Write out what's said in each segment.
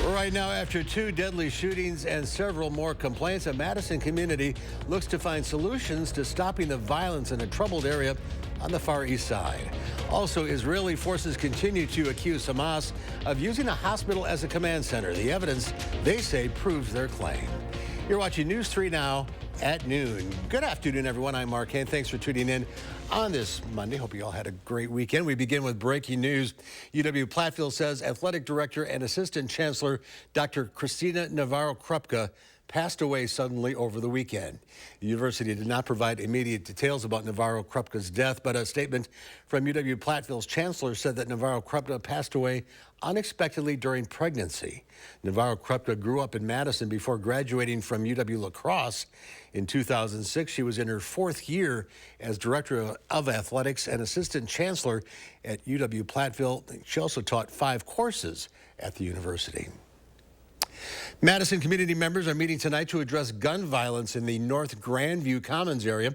Right now, after 2 deadly shootings and several more complaints, a Madison community looks to find solutions to stopping the violence in a troubled area on the Far East Side. Also, Israeli forces continue to accuse Hamas of using a hospital as a command center. The evidence, they say, proves their claim. You're watching News 3 Now at noon. Good afternoon, everyone. I'm Mark Kane. Thanks for tuning in on this Monday. Hope you all had a great weekend. We begin with breaking news. UW-Platteville says athletic director and assistant chancellor Dr. Christina Navarro-Krupka passed away suddenly over the weekend. The university did not provide immediate details about Navarro-Krupka's death, but a statement from UW-Platteville's chancellor said that Navarro-Krupka passed away unexpectedly during pregnancy. Navarro-Krupka grew up in Madison before graduating from UW-La Crosse. In 2006, she was in her 4th year as director of athletics and assistant chancellor at UW-Platteville. She also taught 5 courses at the university. Madison community members are meeting tonight to address gun violence in the North Grandview Commons area.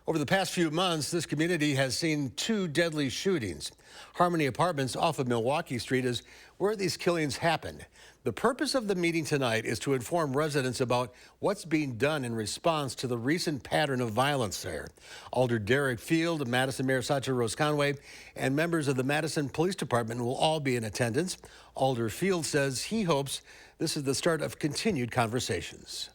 Over the past few months, this community has seen 2 deadly shootings. Harmony Apartments off of Milwaukee Street is where these killings happened. The purpose of the meeting tonight is to inform residents about what's being done in response to the recent pattern of violence there. Alder Derek Field, Madison Mayor Sacha Rose Conway, and members of the Madison Police Department will all be in attendance. Alder Field says he hopes this is the start of continued conversations.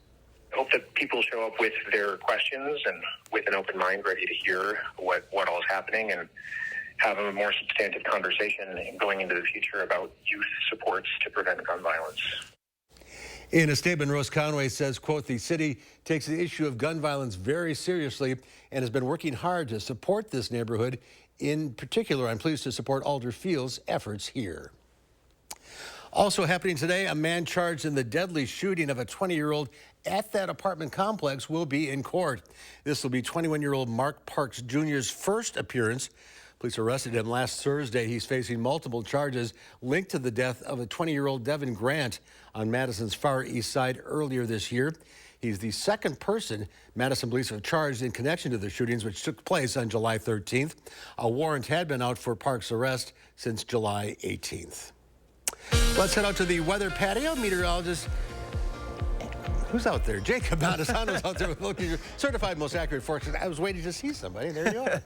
I hope that people show up with their questions and with an open mind, ready to hear what all is happening and have a more substantive conversation going into the future about youth supports to prevent gun violence. In a statement, Rose Conway says, quote, the city takes the issue of gun violence very seriously and has been working hard to support this neighborhood. In particular, I'm pleased to support Alder Field's efforts here. Also happening today, a man charged in the deadly shooting of a 20-year-old at that apartment complex will be in court. This will be 21-year-old Mark Parks Jr.'s first appearance. Police arrested him last Thursday. He's facing multiple charges linked to the death of a 20-year-old Devin Grant on Madison's Far East Side earlier this year. He's the second person Madison police have charged in connection to the shootings, which took place on July 13th. A warrant had been out for Parks' arrest since July 18th. Let's head out to the weather patio. Meteorologist, who's out there? Jacob Madison was out there with looking certified most accurate forecast. I was waiting to see somebody. There you are.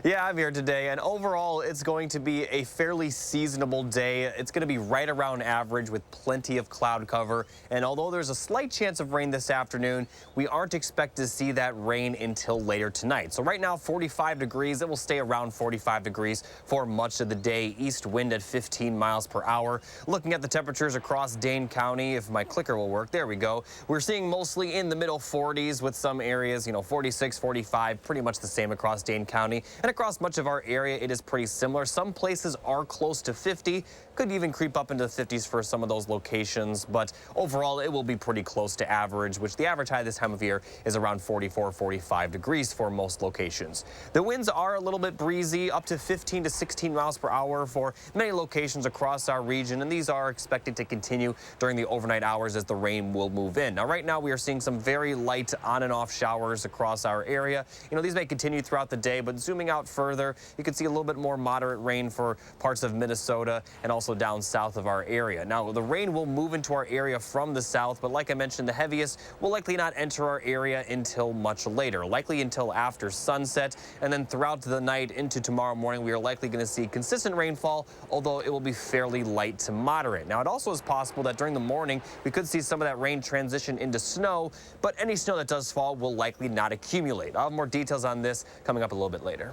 Yeah, I'm here today, and overall, it's going to be a fairly seasonable day. It's going to be right around average with plenty of cloud cover, and although there's a slight chance of rain this afternoon, we aren't expected to see that rain until later tonight. So right now, 45 degrees. It will stay around 45 degrees for much of the day. East wind at 15 miles per hour. Looking at the temperatures across Dane County, if my clicker will work, there we go. We're seeing mostly in the middle 40s with some areas, 46, 45, pretty much the same across Dane County. And across much of our area, it is pretty similar. Some places are close to 50. Could even creep up into the 50s for some of those locations. But overall, it will be pretty close to average, which the average high this time of year is around 44, 45 degrees for most locations. The winds are a little bit breezy, up to 15 to 16 miles per hour for many locations across our region. And these are expected to continue during the overnight hours as the rain will move in. Now, right now, we are seeing some very light on and off showers across our area. These may continue throughout the day, but zooming out further, you can see a little bit more moderate rain for parts of Minnesota and also down south of our area. Now, the rain will move into our area from the south, but like I mentioned, the heaviest will likely not enter our area until much later, likely until after sunset. And then throughout the night into tomorrow morning, we are likely going to see consistent rainfall, although it will be fairly light to moderate. Now, it also is possible that during the morning, we could see some of that rain transition into snow, but any snow that does fall will likely not accumulate. I'll have more details on this coming up a little bit later.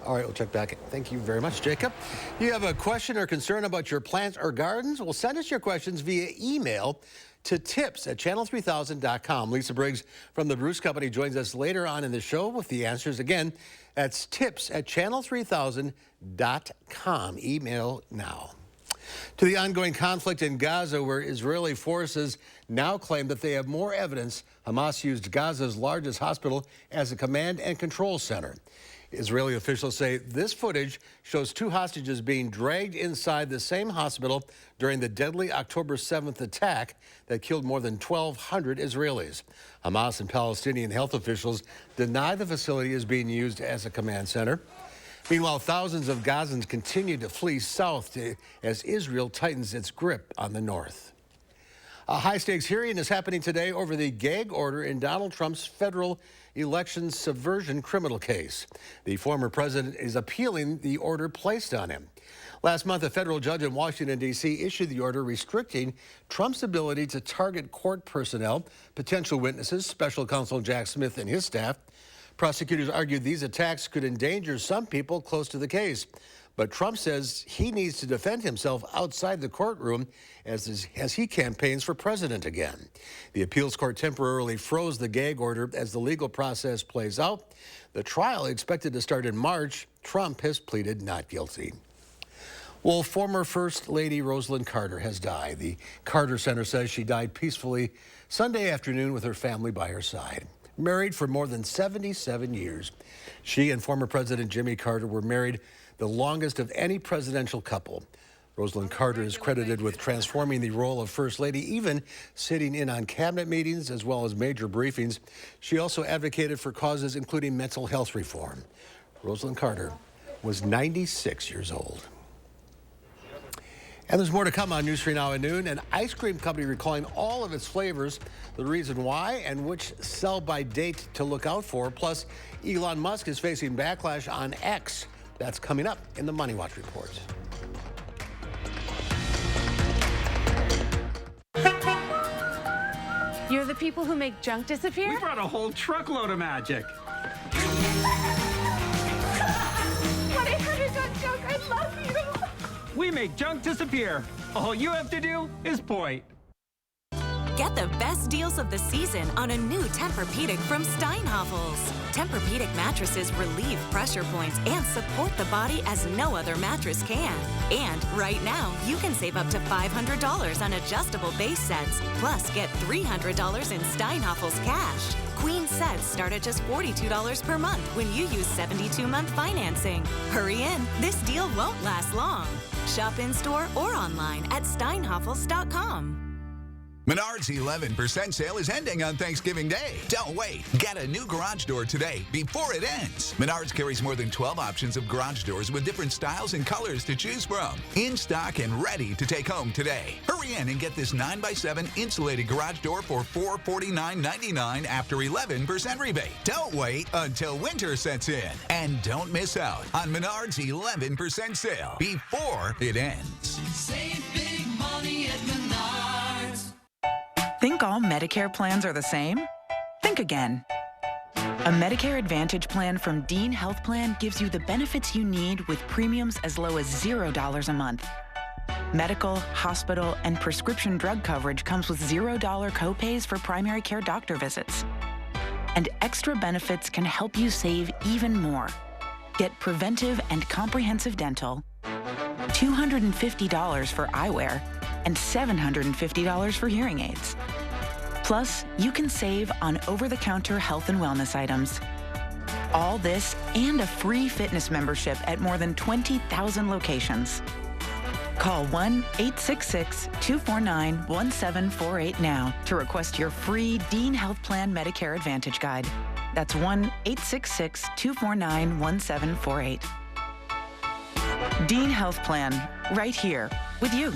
All right, we'll check back. Thank you very much, Jacob. You have a question or concern about your plants or gardens? Well, send us your questions via email to tips@channel3000.com. Lisa Briggs from the Bruce Company joins us later on in the show with the answers. Again, that's tips@channel3000.com. Email now. To the ongoing conflict in Gaza, where Israeli forces now claim that they have more evidence Hamas used Gaza's largest hospital as a command and control center. Israeli officials say this footage shows 2 hostages being dragged inside the same hospital during the deadly October 7th attack that killed more than 1,200 Israelis. Hamas and Palestinian health officials deny the facility is being used as a command center. Meanwhile, thousands of Gazans continue to flee south as Israel tightens its grip on the north. A high-stakes hearing is happening today over the gag order in Donald Trump's federal election subversion criminal case. The former president is appealing the order placed on him. Last month, a federal judge in Washington, D.C. issued the order restricting Trump's ability to target court personnel, potential witnesses, special counsel Jack Smith and his staff. Prosecutors argued these attacks could endanger some people close to the case. But Trump says he needs to defend himself outside the courtroom as he campaigns for president again. The appeals court temporarily froze the gag order as the legal process plays out. The trial expected to start in March. Trump has pleaded not guilty. Well, former First Lady Rosalynn Carter has died. The Carter Center says she died peacefully Sunday afternoon with her family by her side. Married for more than 77 years, she and former President Jimmy Carter were married the longest of any presidential couple. Rosalynn Carter is credited with transforming the role of First Lady, even sitting in on cabinet meetings as well as major briefings. She also advocated for causes including mental health reform. Rosalynn Carter was 96 years old. And there's more to come on News 3 Now at noon. An ice cream company recalling all of its flavors, the reason why, and which sell-by date to look out for. Plus, Elon Musk is facing backlash on X. That's coming up in the Money Watch report. You're the people who make junk disappear? We brought a whole truckload of magic. 1-800-JUNK, I love you. We make junk disappear. All you have to do is point. Get the best deals of the season on a new Tempur-Pedic from Steinhafels. Tempur-Pedic mattresses relieve pressure points and support the body as no other mattress can. And right now, you can save up to $500 on adjustable base sets. Plus, get $300 in Steinhafels cash. Queen sets start at just $42 per month when you use 72-month financing. Hurry in, this deal won't last long. Shop in-store or online at steinhafels.com. Menards 11% sale is ending on Thanksgiving Day. Don't wait. Get a new garage door today before it ends. Menards carries more than 12 options of garage doors with different styles and colors to choose from. In stock and ready to take home today. Hurry in and get this 9x7 insulated garage door for $449.99 after 11% rebate. Don't wait until winter sets in. And don't miss out on Menards 11% sale before it ends. Save big money at Menards. Think all Medicare plans are the same? Think again. A Medicare Advantage plan from Dean Health Plan gives you the benefits you need with premiums as low as $0 a month. Medical, hospital, and prescription drug coverage comes with $0 copays for primary care doctor visits. And extra benefits can help you save even more. Get preventive and comprehensive dental, $250 for eyewear, and $750 for hearing aids. Plus, you can save on over-the-counter health and wellness items. All this and a free fitness membership at more than 20,000 locations. Call 1-866-249-1748 now to request your free Dean Health Plan Medicare Advantage Guide. That's 1-866-249-1748. Dean Health Plan, right here with you.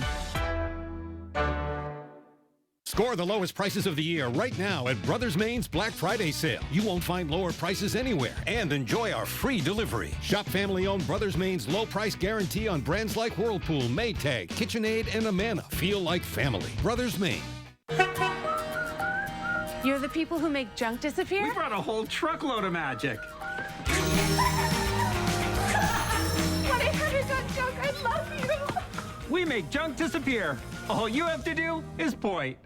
Score the lowest prices of the year right now at Brothers Main's Black Friday sale. You won't find lower prices anywhere. And enjoy our free delivery. Shop family-owned Brothers Main's low price guarantee on brands like Whirlpool, Maytag, KitchenAid, and Amana. Feel like family. Brothers Main. You're the people who make junk disappear? We brought a whole truckload of magic. 1-800-JUNK, I love you. We make junk disappear. All you have to do is point.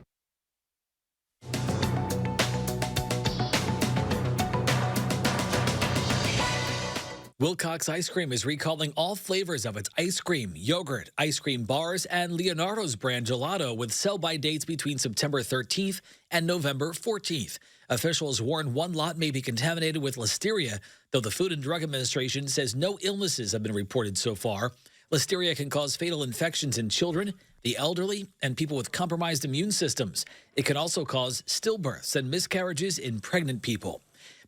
Wilcox Ice Cream is recalling all flavors of its ice cream, yogurt, ice cream bars, and Leonardo's brand gelato with sell-by dates between September 13th and November 14th. Officials warn one lot may be contaminated with listeria, though the Food and Drug Administration says no illnesses have been reported so far. Listeria can cause fatal infections in children, the elderly, and people with compromised immune systems. It can also cause stillbirths and miscarriages in pregnant people.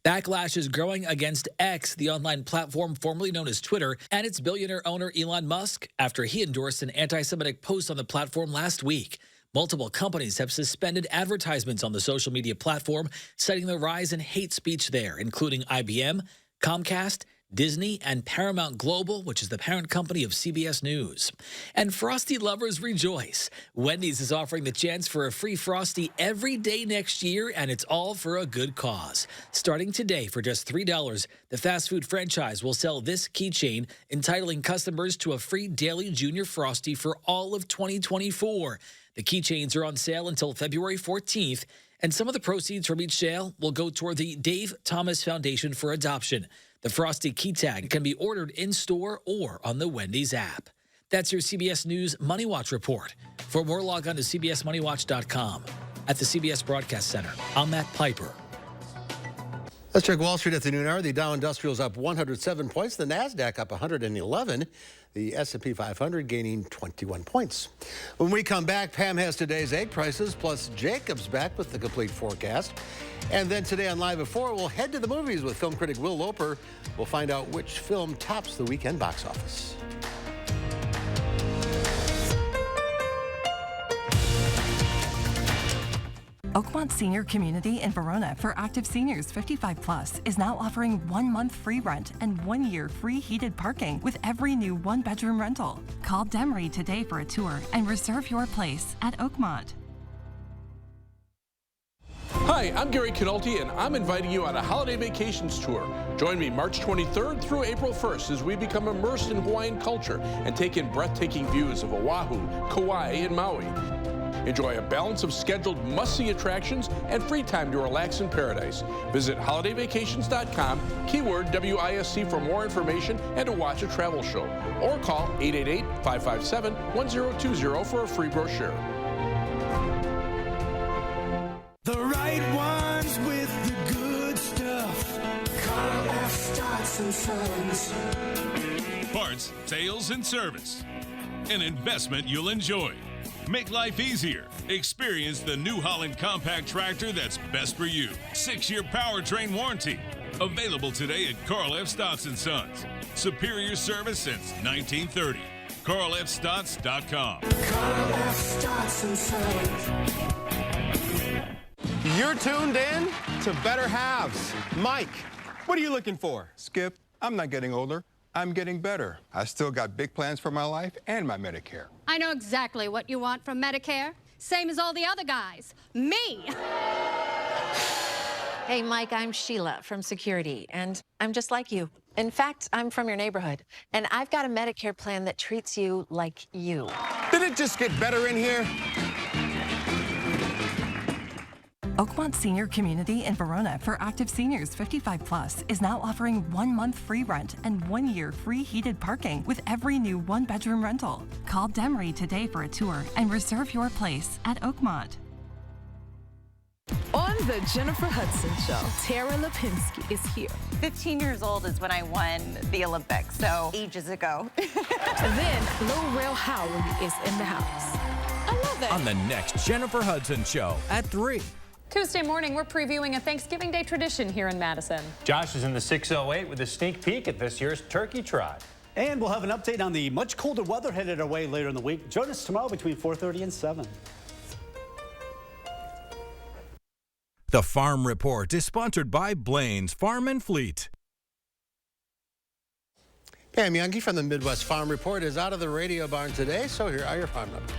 Backlash is growing against X, the online platform formerly known as Twitter, and its billionaire owner Elon Musk after he endorsed an anti-Semitic post on the platform last week. Multiple companies have suspended advertisements on the social media platform, citing the rise in hate speech there, including IBM, Comcast, Disney, and Paramount Global, which is the parent company of CBS News. And Frosty lovers rejoice. Wendy's is offering the chance for a free Frosty every day next year, and it's all for a good cause. Starting today for just $3, the fast food franchise will sell this keychain, entitling customers to a free daily Junior Frosty for all of 2024. The keychains are on sale until February 14th, and some of the proceeds from each sale will go toward the Dave Thomas Foundation for Adoption. The Frosty key tag can be ordered in-store or on the Wendy's app. That's your CBS News Money Watch report. For more, log on to cbsmoneywatch.com. At the CBS Broadcast Center, I'm Matt Piper. Let's check Wall Street at the noon hour. The Dow Industrial is up 107 points. The NASDAQ up 111. The S&P 500 gaining 21 points. When we come back, Pam has today's egg prices, plus Jacob's back with the complete forecast. And then today on Live at 4, we'll head to the movies with film critic Will Loper. We'll find out which film tops the weekend box office. Oakmont Senior Community in Verona for active seniors 55 plus is now offering 1 month free rent and 1 year free heated parking with every new 1-bedroom rental. Call Demery today for a tour and reserve your place at Oakmont. Hi, I'm Gary Canolti, and I'm inviting you on a holiday vacations tour. Join me March 23rd through April 1st as we become immersed in Hawaiian culture and take in breathtaking views of Oahu, Kauai, and Maui. Enjoy a balance of scheduled must-see attractions and free time to relax in paradise. Visit holidayvacations.com, keyword WISC for more information and to watch a travel show. Or call 888-557-1020 for a free brochure. The right ones with the good stuff. Carl F. Stocks and Sons. Parts, sales, and service. An investment you'll enjoy. Make life easier. Experience the New Holland compact tractor that's best for you. 6-year powertrain warranty. Available today at Carl F. Stotts & Sons. Superior service since 1930. CarlFStotts.com. Carl F. Stocks and Sons. You're tuned in to Better Halves. Mike, what are you looking for? Skip, I'm not getting older. I'm getting better. I still got big plans for my life and my Medicare. I know exactly what you want from Medicare. Same as all the other guys. Me! Hey, Mike, I'm Sheila from Security, and I'm just like you. In fact, I'm from your neighborhood, and I've got a Medicare plan that treats you like you. Did it just get better in here? Oakmont Senior Community in Verona for active seniors 55 plus is now offering 1 month free rent and 1 year free heated parking with every new 1-bedroom rental. Call Demery today for a tour and reserve your place at Oakmont. On the Jennifer Hudson Show, Tara Lipinski is here. 15 years old is when I won the Olympics, so ages ago. Then Lil Rel Howery is in the house. I love it. On the next Jennifer Hudson Show at 3. Tuesday morning, we're previewing a Thanksgiving Day tradition here in Madison. Josh is in the 608 with a sneak peek at this year's Turkey Trot. And we'll have an update on the much colder weather headed our way later in the week. Join us tomorrow between 4:30 and 7. The Farm Report is sponsored by Blaine's Farm and Fleet. Pam Youngie from the Midwest Farm Report is out of the radio barn today, so here are your farm numbers.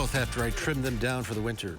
growth after I trim them down for the winter.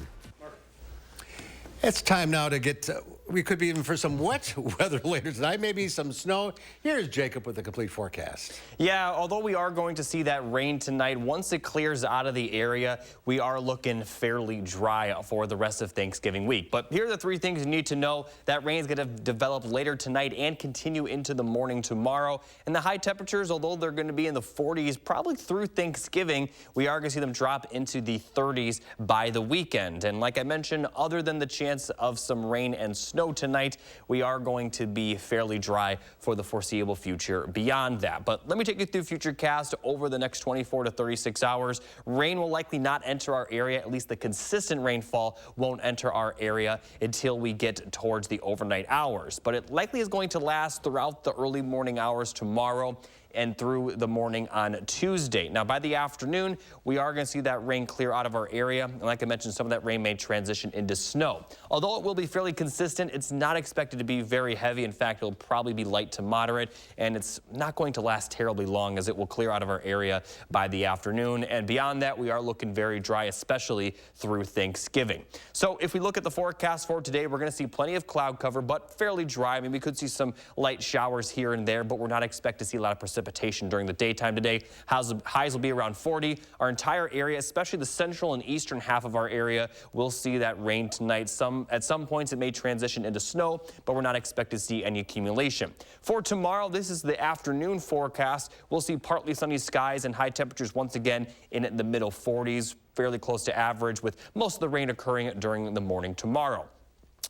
It's time now to get, we could be even for some wet weather later tonight, maybe some snow. Here's Jacob with the complete forecast. Yeah, although we are going to see that rain tonight, once it clears out of the area, we are looking fairly dry for the rest of Thanksgiving week. But here are the three things you need to know. That rain is going to develop later tonight and continue into the morning tomorrow. And the high temperatures, although they're going to be in the 40s probably through Thanksgiving, we are going to see them drop into the 30s by the weekend. And like I mentioned, other than the chance of some rain and snow tonight, we are going to be fairly dry for the foreseeable future beyond that. But let me take you through Futurecast over the next 24 to 36 hours. Rain will likely not enter our area. At least the consistent rainfall won't enter our area until we get towards the overnight hours. But it likely is going to last throughout the early morning hours tomorrow and through the morning on Tuesday. Now, by the afternoon, we are going to see that rain clear out of our area. And like I mentioned, some of that rain may transition into snow. Although it will be fairly consistent, it's not expected to be very heavy. In fact, it'll probably be light to moderate, and it's not going to last terribly long as it will clear out of our area by the afternoon. And beyond that, we are looking very dry, especially through Thanksgiving. So if we look at the forecast for today, we're going to see plenty of cloud cover, but fairly dry. I mean, we could see some light showers here and there, but we're not expected to see a lot of precipitation during the daytime today. Highs will be around 40. Our entire area, especially the central and eastern half of our area, will see that rain tonight. At some points, it may transition into snow, but we're not expected to see any accumulation. For tomorrow, this is the afternoon forecast. We'll see partly sunny skies and high temperatures once again in the middle 40s, fairly close to average, with most of the rain occurring during the morning tomorrow.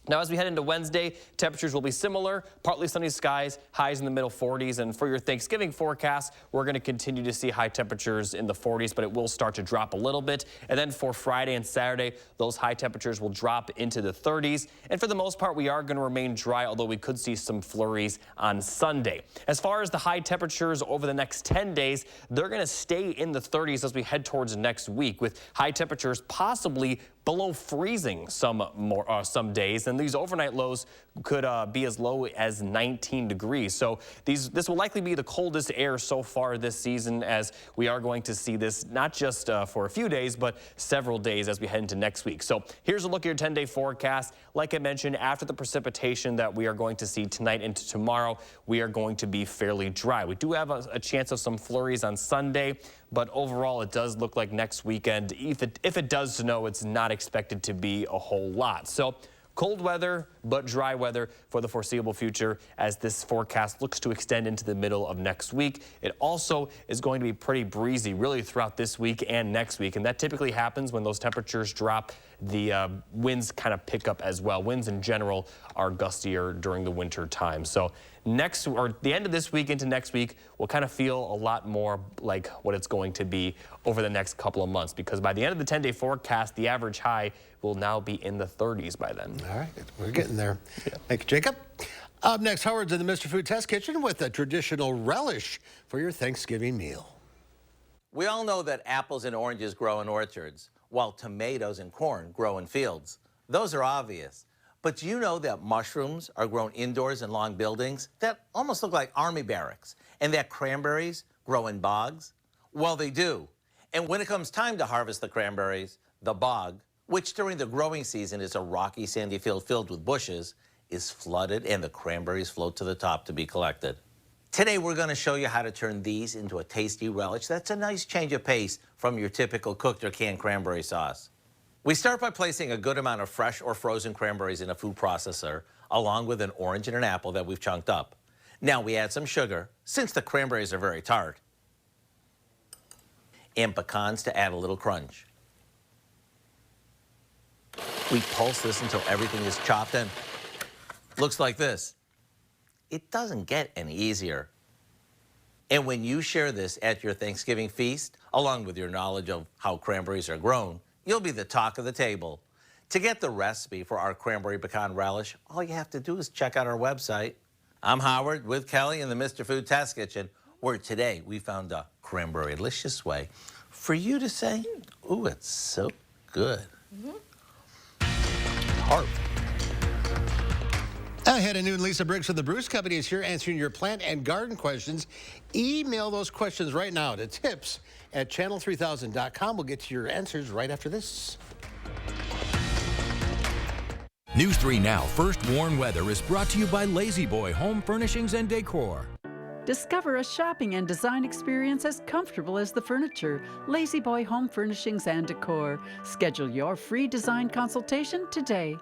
Now, as we head into Wednesday, temperatures will be similar, partly sunny skies, highs in the middle 40s. And for your Thanksgiving forecast, we're going to continue to see high temperatures in the 40s, but it will start to drop a little bit. And then for Friday and Saturday, those high temperatures will drop into the 30s. And for the most part, we are going to remain dry, although we could see some flurries on Sunday. As far as the high temperatures over the next 10 days, they're going to stay in the 30s as we head towards next week, with high temperatures possibly below freezing some days, and these overnight lows could be as low as 19 degrees. So this will likely be the coldest air so far this season, as we are going to see this not just for a few days, but several days as we head into next week. So here's a look at your 10-day forecast. Like I mentioned, after the precipitation that we are going to see tonight into tomorrow, we are going to be fairly dry. We do have a chance of some flurries on Sunday, but overall it does look like next weekend, if it does snow, it's not expected to be a whole lot. So cold weather, but dry weather for the foreseeable future as this forecast looks to extend into the middle of next week. It also is going to be pretty breezy really throughout this week and next week, and that typically happens when those temperatures drop. The winds kind of pick up as well. Winds in general are gustier during the winter time. So the end of this week into next week will kind of feel a lot more like what it's going to be over the next couple of months, because by the end of the 10-day forecast, the average high will now be in the 30s by then. All right, we're getting there. Yeah. Thank you, Jacob. Up next, Howard's in the Mr. Food Test Kitchen with a traditional relish for your Thanksgiving meal. We all know that apples and oranges grow in orchards, while tomatoes and corn grow in fields. Those are obvious. But do you know that mushrooms are grown indoors in long buildings that almost look like army barracks, and that cranberries grow in bogs? Well, they do. And when it comes time to harvest the cranberries, the bog, which during the growing season is a rocky, sandy field filled with bushes, is flooded and the cranberries float to the top to be collected. Today, we're going to show you how to turn these into a tasty relish that's a nice change of pace from your typical cooked or canned cranberry sauce. We start by placing a good amount of fresh or frozen cranberries in a food processor, along with an orange and an apple that we've chunked up. Now we add some sugar, since the cranberries are very tart, and pecans to add a little crunch. We pulse this until everything is chopped and looks like this. It doesn't get any easier. And when you share this at your Thanksgiving feast, along with your knowledge of how cranberries are grown, you'll be the talk of the table. To get the recipe for our cranberry pecan relish, all you have to do is check out our website. I'm Howard with Kelly in the Mr. Food Test Kitchen, where today we found a cranberry-licious way for you to say, ooh, it's so good. Perfect. Ahead at noon, Lisa Briggs from the Bruce Company is here answering your plant and garden questions. Email those questions right now to tips@channel3000.com. We'll get to your answers right after this. News 3 Now First Warn Weather is brought to you by Lazy Boy Home Furnishings and Decor. Discover a shopping and design experience as comfortable as the furniture. Lazy Boy Home Furnishings and Decor. Schedule your free design consultation today.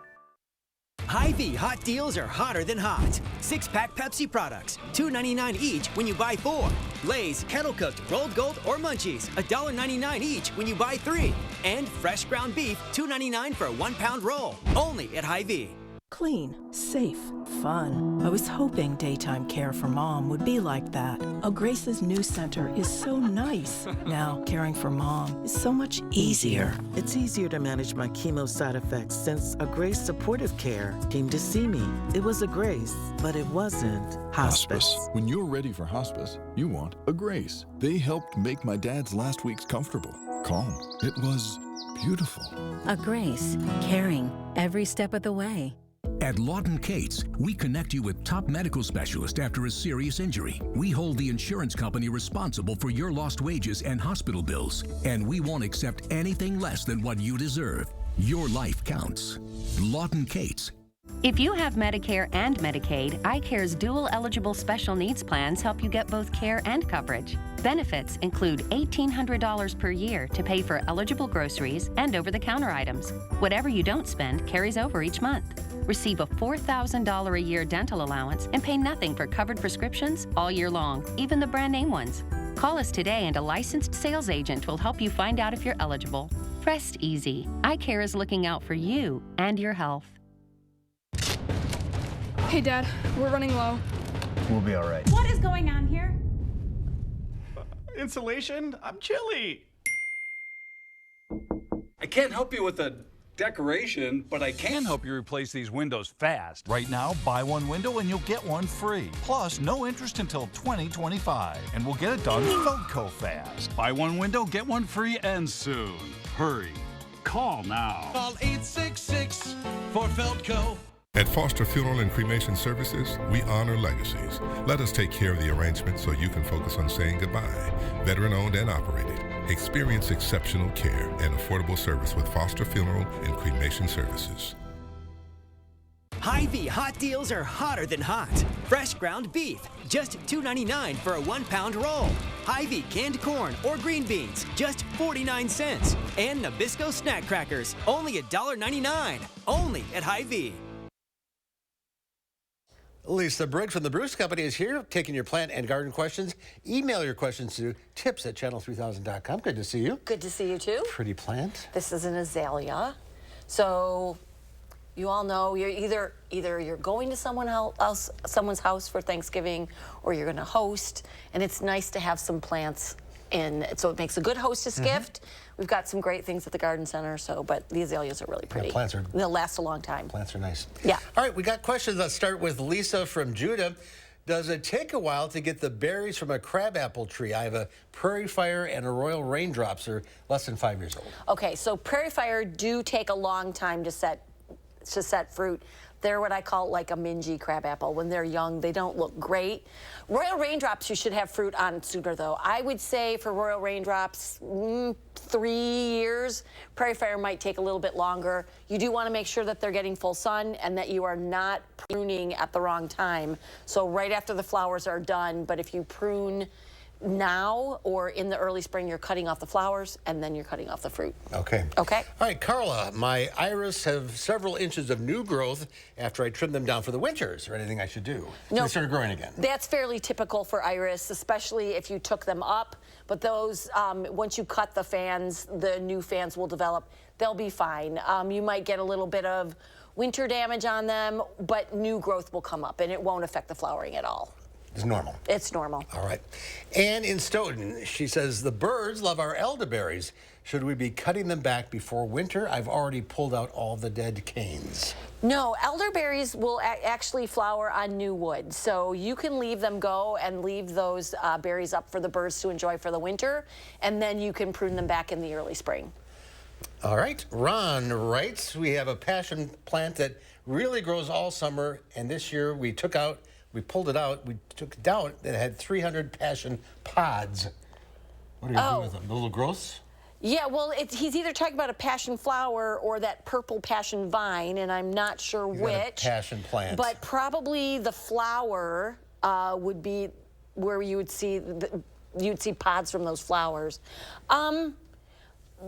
Hy-Vee hot deals are hotter than hot. 6-pack Pepsi products, $2.99 each when you buy 4. Lay's kettle cooked, rolled gold, or munchies, $1.99 each when you buy 3. And fresh ground beef, $2.99 for a 1-pound roll. Only at Hy-Vee. Clean, safe, fun. I was hoping daytime care for Mom would be like that. Grace's new center is so nice. Now, caring for Mom is so much easier. It's easier to manage my chemo side effects since Grace Supportive Care came to see me. It was a Grace, but it wasn't hospice. When you're ready for hospice, you want a Grace. They helped make my dad's last weeks comfortable, calm. It was beautiful. A Grace, caring every step of the way. At Lawton Cates, we connect you with top medical specialists after a serious injury. We hold the insurance company responsible for your lost wages and hospital bills, and we won't accept anything less than what you deserve. Your life counts. Lawton Cates. If you have Medicare and Medicaid, iCare's dual eligible special needs plans help you get both care and coverage. Benefits include $1,800 per year to pay for eligible groceries and over-the-counter items. Whatever you don't spend carries over each month. Receive a $4,000 a year dental allowance and pay nothing for covered prescriptions all year long, even the brand name ones. Call us today and a licensed sales agent will help you find out if you're eligible. Rest easy. iCare is looking out for you and your health. Hey, Dad, we're running low. We'll be all right. What is going on here? Insulation? I'm chilly. I can't help you with the decoration, but I can help you replace these windows fast. Right now, buy one window and you'll get one free. Plus, no interest until 2025. And we'll get it done Felco fast. Buy one window, get one free, and soon. Hurry. Call now. Call 866 for Felco. At Foster Funeral and Cremation Services, we honor legacies. Let us take care of the arrangement so you can focus on saying goodbye. Veteran-owned and operated. Experience exceptional care and affordable service with Foster Funeral and Cremation Services. Hy-Vee hot deals are hotter than hot. Fresh ground beef, just $2.99 for a 1-pound roll. Hy-Vee canned corn or green beans, just 49 cents. And Nabisco snack crackers, only $1.99. Only at Hy-Vee. Lisa Briggs from the Bruce Company is here, taking your plant and garden questions. Email your questions to tips@channel3000.com. Good to see you. Good to see you too. Pretty plant. This is an azalea. So you all know you're either you're going to someone's house for Thanksgiving, or you're going to host, and it's nice to have some plants in. So it makes a good hostess gift. We've got some great things at the garden center, but the azaleas are really pretty. Yeah, plants are. They'll last a long time. Plants are nice. Yeah. All right, we got questions. Let's start with Lisa from Judah. Does it take a while to get the berries from a crabapple tree? I have a prairie fire and a royal raindrops. Are less than 5 years old. Okay, so prairie fire do take a long time to set fruit. They're what I call like a mingy crabapple. When they're young, they don't look great. Royal raindrops, you should have fruit on sooner, though. I would say for royal raindrops, 3 years. Prairie fire might take a little bit longer. You do want to make sure that they're getting full sun and that you are not pruning at the wrong time. So right after the flowers are done, but if you prune now or in the early spring, you're cutting off the flowers and then you're cutting off the fruit. Okay. Okay. All right, Carla, my iris have several inches of new growth after I trim them down for the winter. Is there anything I should do? No. They started growing again. That's fairly typical for iris, especially if you took them up. But those, once you cut the fans, the new fans will develop. They'll be fine. You might get a little bit of winter damage on them, but new growth will come up and it won't affect the flowering at all. It's normal. It's normal. All right. Ann in Stoughton, she says, the birds love our elderberries. Should we be cutting them back before winter? I've already pulled out all the dead canes. No, elderberries will actually flower on new wood. So you can leave them go and leave those berries up for the birds to enjoy for the winter. And then you can prune them back in the early spring. All right. Ron writes, we have a passion plant that really grows all summer, and this year we took it out, we took it out, it had 300 passion pods. What are you doing with them? A little gross? Yeah, well, he's either talking about a passion flower or that purple passion vine, and I'm not sure which. Passion plant. But probably the flower would be where you would see pods from those flowers.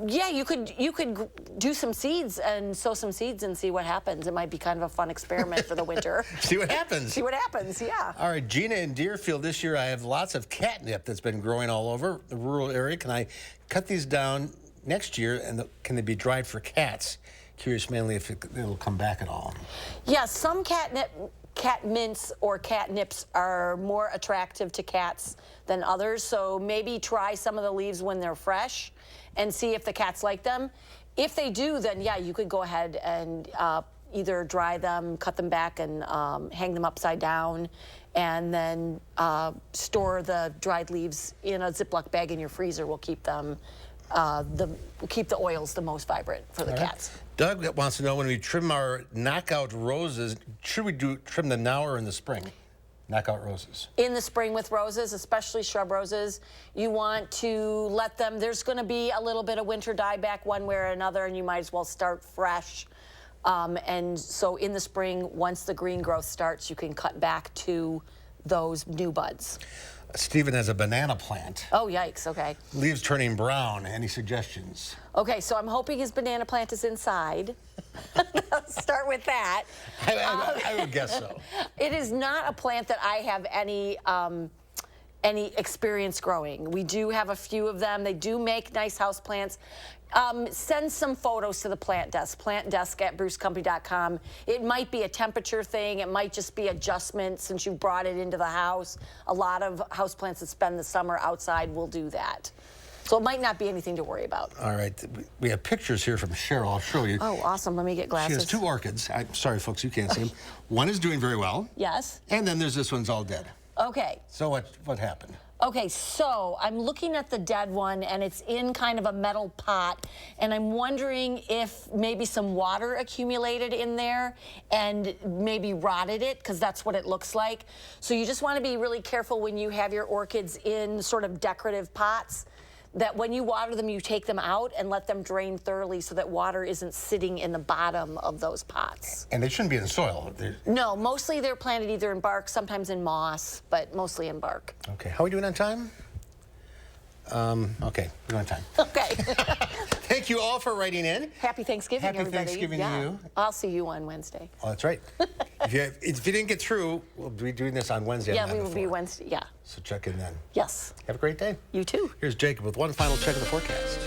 Yeah, you could do some seeds and sow some seeds and see what happens. It might be kind of a fun experiment for the winter. See what happens. See what happens, yeah. All right, Gina in Deerfield, this year I have lots of catnip that's been growing all over the rural area. Can I cut these down next year, and can they be dried for cats? Curious mainly if it'll come back at all. Yeah, some cat mints or catnips are more attractive to cats than others, so maybe try some of the leaves when they're fresh and see if the cats like them. If they do, then yeah, you could go ahead and either dry them, cut them back, and hang them upside down, and then store the dried leaves in a Ziploc bag in your freezer. Will keep them, keep the oils the most vibrant for the cats. Doug wants to know, when we trim our knockout roses, should we trim them now or in the spring? Knockout roses. In the spring with roses, especially shrub roses, you want to let them, there's going to be a little bit of winter dieback one way or another, and you might as well start fresh. And so in the spring, once the green growth starts, you can cut back to those new buds. Stephen has a banana plant. Oh, yikes, okay. Leaves turning brown. Any suggestions? Okay, so I'm hoping his banana plant is inside. Start with that. I would guess so. It is not a plant that I have any experience growing. We do have a few of them. They do make nice house plants. Send some photos to the plant desk at brucecompany.com. It might be a temperature thing. It might just be adjustment since you brought it into the house. A lot of houseplants that spend the summer outside will do that. So it might not be anything to worry about. All right. We have pictures here from Cheryl. I'll show you. Oh, awesome. Let me get glasses. She has 2 orchids. I'm sorry, folks, you can't see them. One is doing very well. Yes. And then there's this one's all dead. Okay. So what happened? Okay, so I'm looking at the dead one, and it's in kind of a metal pot, and I'm wondering if maybe some water accumulated in there and maybe rotted it, because that's what it looks like. So you just want to be really careful when you have your orchids in sort of decorative pots, that when you water them, you take them out and let them drain thoroughly so that water isn't sitting in the bottom of those pots. And they shouldn't be in soil. No, mostly they're planted either in bark, sometimes in moss, but mostly in bark. Okay, how are we doing on time? Okay, we're on time. Okay. Thank you all for writing in. Happy Thanksgiving, everybody. Happy Thanksgiving to you. I'll see you on Wednesday. Oh, that's right. If you didn't get through, we'll be doing this on Wednesday. Yeah, we will be Wednesday, yeah. So check in then. Yes. Have a great day. You too. Here's Jacob with one final check of the forecast.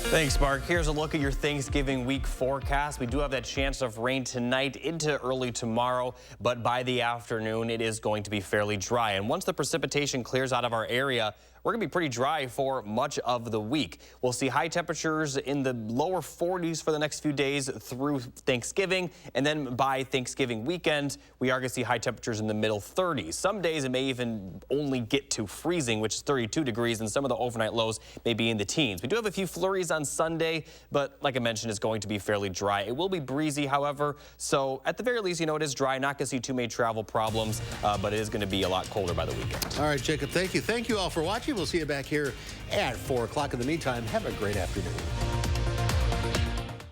Thanks, Mark. Here's a look at your Thanksgiving week forecast. We do have that chance of rain tonight into early tomorrow, but by the afternoon, it is going to be fairly dry. And once the precipitation clears out of our area, we're going to be pretty dry for much of the week. We'll see high temperatures in the lower 40s for the next few days through Thanksgiving, and then by Thanksgiving weekend, we are going to see high temperatures in the middle 30s. Some days it may even only get to freezing, which is 32 degrees, and some of the overnight lows may be in the teens. We do have a few flurries on Sunday, but like I mentioned, it's going to be fairly dry. It will be breezy, however, so at the very least, you know, it is dry. Not going to see too many travel problems, but it is going to be a lot colder by the weekend. All right, Jacob, thank you. Thank you all for watching. We'll see you back here at 4 o'clock. In the meantime, have a great afternoon.